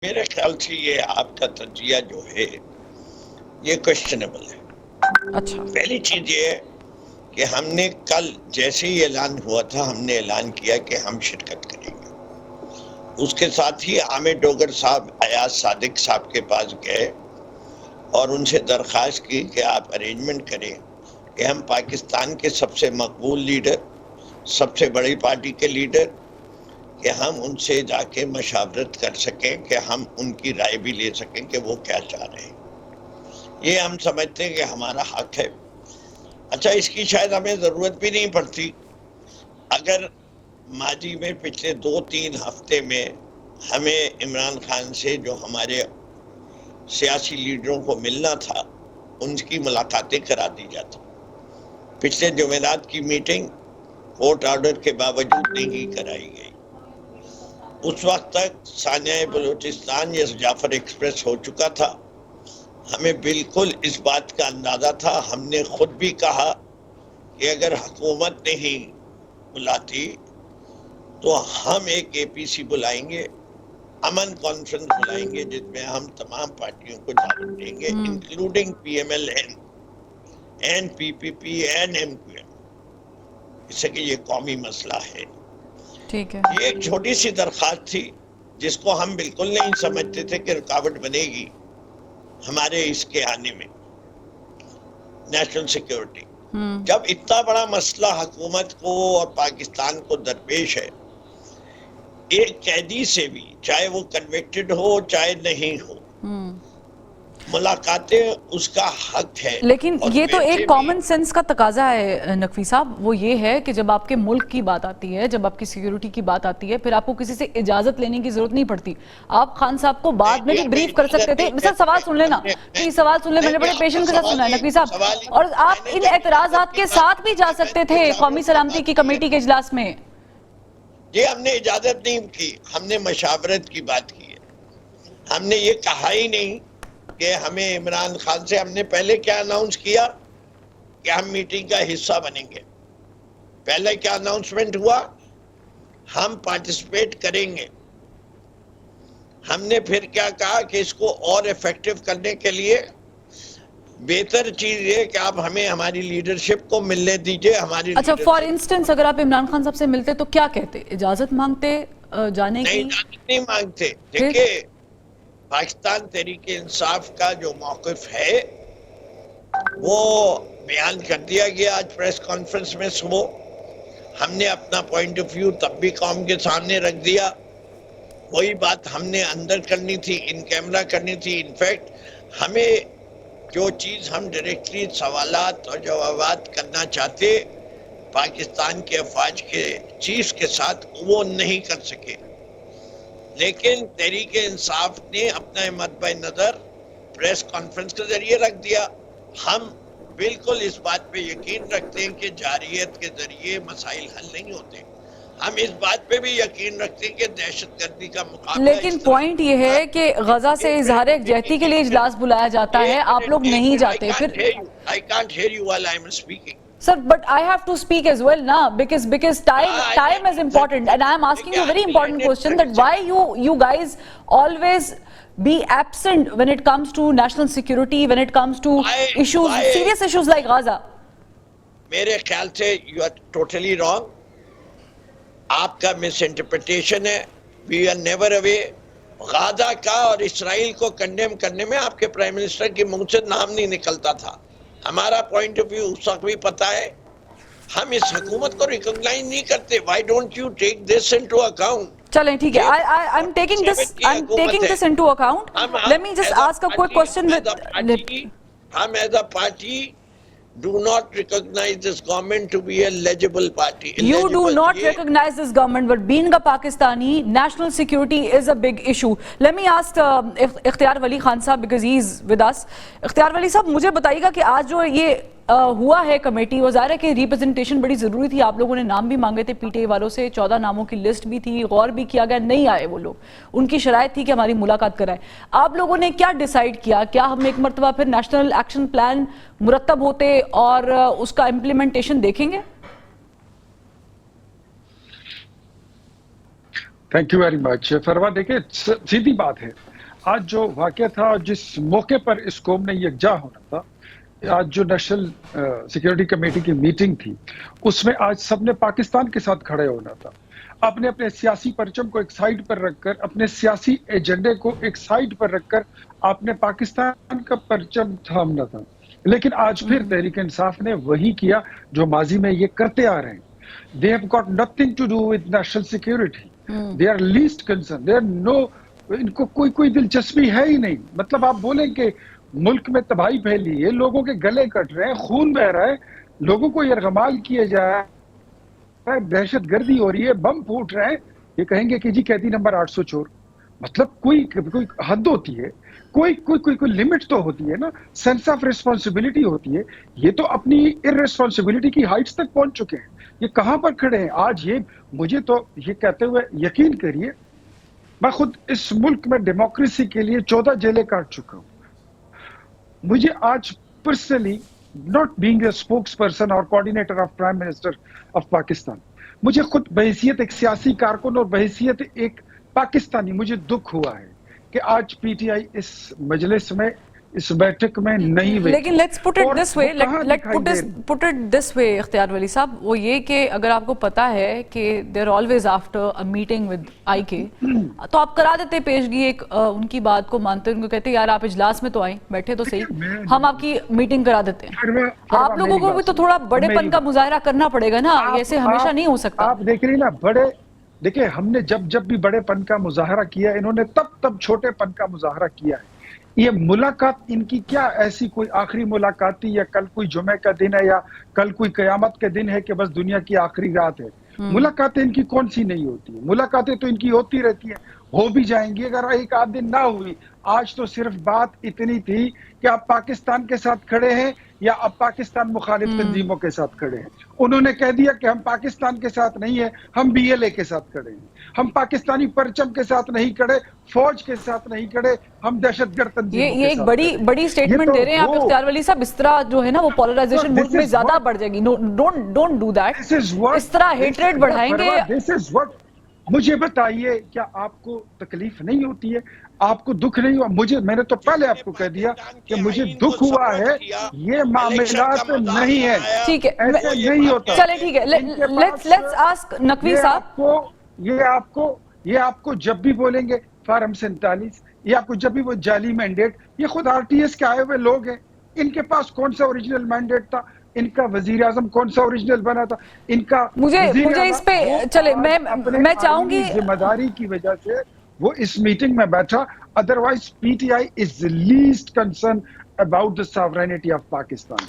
میرے خیال سے یہ آپ کا تجزیہ جو ہے یہ کوشچنیبل ہے. اچھا پہلی چیز یہ ہے کہ ہم نے کل جیسے ہی اعلان ہوا تھا ہم نے اعلان کیا کہ ہم شرکت کریں گے. اس کے ساتھ ہی عامر ڈوگر صاحب ایاز صادق صاحب کے پاس گئے اور ان سے درخواست کی کہ آپ ارینجمنٹ کریں کہ ہم پاکستان کے سب سے مقبول لیڈر، سب سے بڑی پارٹی کے لیڈر، کہ ہم ان سے جا کے مشاورت کر سکیں کہ ہم ان کی رائے بھی لے سکیں کہ وہ کیا چاہ رہے ہیں. یہ ہم سمجھتے ہیں کہ ہمارا حق ہے. اچھا، اس کی شاید ہمیں ضرورت بھی نہیں پڑتی. اگر ماضی میں پچھلے 2-3 ہفتے میں ہمیں عمران خان سے جو ہمارے سیاسی لیڈروں کو ملنا تھا ان کی ملاقاتیں کرا دی جاتی. پچھلے جمعرات کی میٹنگ کورٹ آرڈر کے باوجود نہیں کرائی گئی. اس وقت تک ثانیہ بلوچستان یا جعفر ایکسپریس ہو چکا تھا. ہمیں بالکل اس بات کا اندازہ تھا. ہم نے خود بھی کہا کہ اگر حکومت نہیں بلاتی تو ہم ایک اے پی سی بلائیں گے، امن کانفرنس بلائیں گے، جس میں ہم تمام پارٹیوں کو دعوت دیں گے including P M L N P P P N M Q M, اس سے کہ یہ قومی مسئلہ ہے. ٹھیک ہے. یہ ایک چھوٹی سی درخواست تھی جس کو ہم بالکل نہیں سمجھتے تھے کہ رکاوٹ بنے گی ہمارے اس کے آنے میں نیشنل سیکیورٹی. جب اتنا بڑا مسئلہ حکومت کو اور پاکستان کو درپیش ہے، ایک قیدی سے بھی چاہے وہ کنوکٹڈ ہو چاہے نہیں ہو، ملاقاتیں اس کا حق ہے. لیکن اور یہ تو ویسے ایک بھی کامن سینس کا تقاضا ہے نقوی صاحب، وہ یہ ہے کہ جب آپ کے ملک کی بات آتی ہے، جب آپ کی سیکیورٹی کی بات آتی ہے، پھر آپ کو کسی سے اجازت لینے کی ضرورت نہیں پڑتی. آپ خان صاحب کو بعد میں بھی بریف کر سکتے تھے. سر سوال سن لینا، پلیز سوال سن لیں. میں نے بڑے پیشنس کے ساتھ سنا ہے نقوی صاحب. اور آپ ان اعتراضات کے ساتھ بھی جا سکتے تھے قومی سلامتی کی کمیٹی کے اجلاس میں. جی، ہم نے اجازت نہیں کی، ہم نے مشاورت کی بات کی ہے. ہم نے یہ کہا ہی نہیں کہ ہمیں عمران خان سے، ہم نے پہلے کیا اناؤنس کیا کہ ہم میٹنگ کا حصہ بنیں گے. پہلے کیا اناؤنسمنٹ ہوا؟ ہم پارٹیسپیٹ کریں گے. ہم نے پھر کیا کہا کہ اس کو اور ایفیکٹو کرنے کے لیے بہتر چیز یہ کہ آپ ہمیں ہماری لیڈرشپ کو ملنے دیجئے. ہماری اچھا، فار انسٹنس اگر آپ عمران خان صاحب سے ملتے تو کیا کہتے؟ اجازت مانگتے جانے کی؟ نہیں، اجازت نہیں مانگتے. پھر دیکھیں، پاکستان تحریک انصاف کا جو موقف ہے وہ بیان کر دیا گیا آج پریس کانفرنس میں صبح. ہم نے اپنا پوائنٹ آف ویو تب بھی قوم کے سامنے رکھ دیا. وہی بات ہم نے اندر کرنی تھی، ان کیمرہ کرنی تھی. انفیکٹ ہمیں جو چیز ہم ڈائریکٹلی سوالات اور جوابات کرنا چاہتے پاکستان کے افواج کے چیف کے ساتھ، وہ نہیں کر سکے. لیکن تحریک انصاف نے اپنا مد نظر پریس کانفرنس کے ذریعے رکھ دیا. ہم بالکل اس بات پہ یقین رکھتے ہیں کہ جارحیت کے ذریعے مسائل حل نہیں ہوتے. ہم اس بات پہ بھی یقین رکھتے ہیں کہ دہشت گردی کا مقابلہ لیکن اس طرح پوائنٹ یہ ہے کہ غزہ سے اظہار یکجہتی کے لیے اجلاس بلایا جاتا ہے، آپ لوگ نہیں جاتے. پھر I can't hear you while I'm speaking. Sir, but I have to speak as well now because time is important, and I am asking you a very important question that why you guys always be absent when it comes to national security, when it comes to issues, serious issues like Gaza. میرے خیال سے you are totally wrong. آپ کا مس interpretation ہے. We are never away. غازہ کا اور اسرائیل کو condemn کرنے میں آپ کے پرائم منسٹر کی منہ سے نام نہیں نکلتا تھا. ہمارا پوائنٹ آف ویو اس وقت بھی پتا ہے. ہم اس حکومت کو ریکگنائز نہیں کرتے. Why don't you take this into account? چلیں ٹھیک ہے. I'm taking this into account. Let me just ask a quick question ہم as a party do not recognize this government to be a legible party. You do not recognize this government, but being a Pakistani, national security is a big issue. Let me ask اختیار ولی خان صاحب because he is with us. اختیار ولی صاحب، مجھے بتائیے گا کہ آج جو یہ ہوا ہے کمیٹی، وہ ظاہر ہے کہ ریپرزنٹیشن بڑی ضروری تھی. آپ لوگوں نے نام بھی مانگے تھے پی ٹی آئی والوں سے، 14 ناموں کی لسٹ بھی تھی، غور بھی کیا گیا، نہیں آئے وہ لوگ. ان کی شرائط تھی کہ ہماری ملاقات کرائے. آپ لوگوں نے کیا ڈیسائیڈ کیا؟ کیا ہم ایک مرتبہ پھر نیشنل ایکشن پلان مرتب ہوتے اور اس کا امپلیمنٹیشن دیکھیں گے؟ Thank you very much. Farwa, دیکھیں سیدھی بات ہے آج جو واقعہ تھا، جس موقع پر اس قوم نے یکجا ہونا تھا، آج جو نیشنل سیکیورٹی کمیٹی کی میٹنگ تھی، اس میں آج سب نے پاکستان کے ساتھ کھڑے ہونا تھا. اپنے اپنے سیاسی پرچم کو ایک سائیڈ پر رکھ کر، اپنے سیاسی ایجنڈے کو ایک سائیڈ پر رکھ کر آپ نے پاکستان کا پرچم تھامنا تھا. لیکن آج پھر تحریک انصاف نے وہی کیا جو ماضی میں یہ کرتے آ رہے ہیں. They have got nothing to do with national security. They are least concerned. They are no, ان کو کوئی دلچسپی ہے ہی نہیں. مطلب آپ بولیں کہ ملک میں تباہی پھیلی ہے، لوگوں کے گلے کٹ رہے ہیں، خون بہ رہا ہے، لوگوں کو یرغمال کیے جا رہا ہے، دہشت گردی ہو رہی ہے، بم پھوٹ رہے ہیں، یہ کہیں گے کہ جی قیدی نمبر 800 چور. مطلب کوئی حد ہوتی ہے، کوئی لمٹ تو ہوتی ہے نا، سینس آف ریسپانسبلٹی ہوتی ہے. یہ تو اپنی ارریسپانسبلٹی کی ہائٹس تک پہنچ چکے ہیں. یہ کہاں پر کھڑے ہیں آج؟ یہ مجھے تو یہ کہتے ہوئے یقین کریے، میں خود اس ملک میں ڈیموکریسی کے لیے 14 جیلیں کاٹ چکا ہوں. مجھے آج personally, not being a spokesperson اور coordinator of prime minister of Pakistan, مجھے خود بحیثیت ایک سیاسی کارکن اور بحیثیت ایک پاکستانی مجھے دکھ ہوا ہے کہ آج پی ٹی آئی اس مجلس میں، اس بیٹھک میں نہیں بیٹھی. لیکن let's put it this way, put it this way Ikhtiar Wali صاحب، وہ یہ کہ اگر آپ کو پتا ہے کہ there always after a meeting with I K, تو آپ کرا دیتے پیشگی ایک ان کی بات کو مانتے، ان کو کہتے یار آپ اجلاس میں تو آئیں، بیٹھے تو صحیح، ہم آپ کی میٹنگ کرا دیتے ہیں. آپ لوگوں کو بھی تو تھوڑا بڑے پن کا مظاہرہ کرنا پڑے گا نا، ایسے ہمیشہ نہیں ہو سکتا. آپ دیکھ رہی نا، دیکھیں ہم نے جب بھی بڑے پن کا مظاہرہ کیا، انہوں نے تب چھوٹے پن کا مظاہرہ کیا ہے. یہ ملاقات ان کی کیا ایسی کوئی آخری ملاقات تھی، یا کل کوئی جمعہ کا دن ہے، یا کل کوئی قیامت کا دن ہے کہ بس دنیا کی آخری رات ہے؟ ملاقاتیں ان کی کون سی نہیں ہوتی ہیں؟ ملاقاتیں تو ان کی ہوتی رہتی ہیں، ہو بھی جائیں گی. اگر ایک آدھ دن نہ ہوئی، آج تو صرف بات اتنی تھی کہ آپ پاکستان کے ساتھ کھڑے ہیں یا آپ پاکستان مخالف تنظیموں کے ساتھ کھڑے ہیں. انہوں نے کہہ دیا کہ ہم پاکستان کے ساتھ نہیں ہیں، ہم بی ایل اے کے ساتھ کھڑے ہیں. ہم پاکستانی پرچم کے ساتھ نہیں کھڑے، فوج کے ساتھ نہیں کھڑے، ہم دہشت گرد تنظیموں یہ کے ایک ساتھ بڑی سٹیٹمنٹ دے رہے ہیں آپ اختیار ولی صاحب. اس طرح جو ہے نا وہ پولرائزیشن ملک میں زیادہ بڑھ جائے گی. Don't do that. اس طرح ہیٹریٹ بڑھائیں گے. مجھے بتائیے، کیا آپ کو تکلیف نہیں ہوتی ہے؟ آپ کو دکھ نہیں ہوا؟ میں نے تو پہلے آپ کو کہہ دیا کہ مجھے دکھ ہوا ہے. یہ معاملات نہیں ہے، ٹھیک ہے، ایسے نہیں ہوتا. چلے ٹھیک ہے، لیٹس آسک نقوی صاحب. یہ آپ کو جب بھی بولیں گے فارم 47، یہ آپ کو جب بھی وہ جعلی مینڈیٹ، یہ خود آر ٹی ایس کے آئے ہوئے لوگ ہیں. ان کے پاس کون سا اوریجنل مینڈیٹ تھا؟ ان کا وزیر اعظم کون سا اوریجنل بنا تھا؟ ان کا مجھے اس پہ چلے، میں چاہوں گی ذمہ داری کی وجہ سے وہ اس میٹنگ میں بیٹھا. Otherwise P T I is least concern about the sovereignty of Pakistan.